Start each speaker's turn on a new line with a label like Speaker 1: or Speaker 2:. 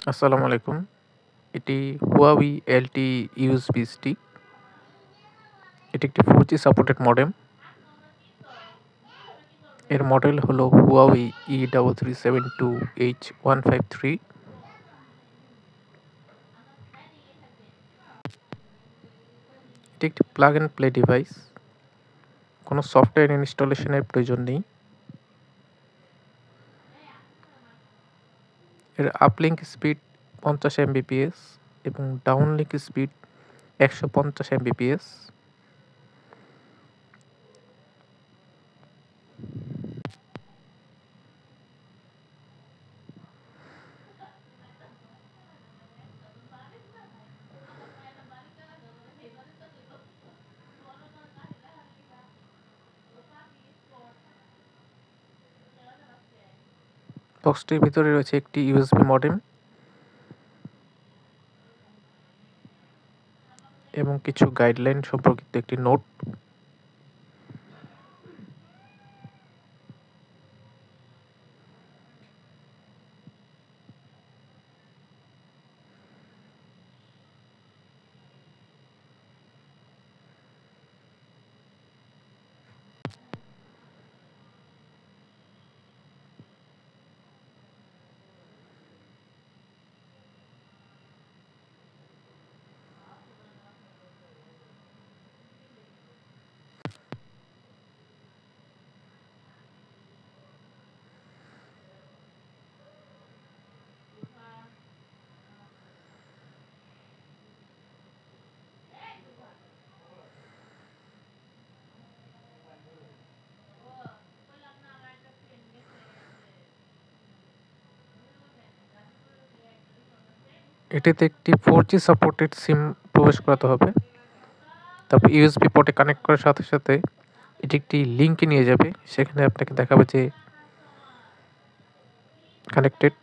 Speaker 1: আসসালামু আলাইকুম। এটি Huawei LTE USB স্টিক। এটি একটি 4G সাপোর্টেড মডেম। এর মডেল হলো Huawei E3372H153। এটি একটি প্লাগ অ্যান্ড প্লে ডিভাইস। কোনো সফটওয়্যার ইনস্টলেশনের প্রয়োজন নেই। এর আপলিঙ্ক স্পিড 50 Mbps এবং ডাউনলিঙ্ক স্পিড 150 Mbps। বক্সটির ভিতরে রয়েছে একটি USB মডেম এবং কিছু গাইডলাইন সম্পর্কিত একটি নোট। এটিতে একটি 4G সাপোর্টেড সিম প্রবেশ করাতে হবে। তারপর USB পোর্টে কানেক্ট করার সাথে সাথে এটি একটি লিঙ্কে নিয়ে যাবে। সেখানে আপনাকে দেখাবে যে কানেক্টেড।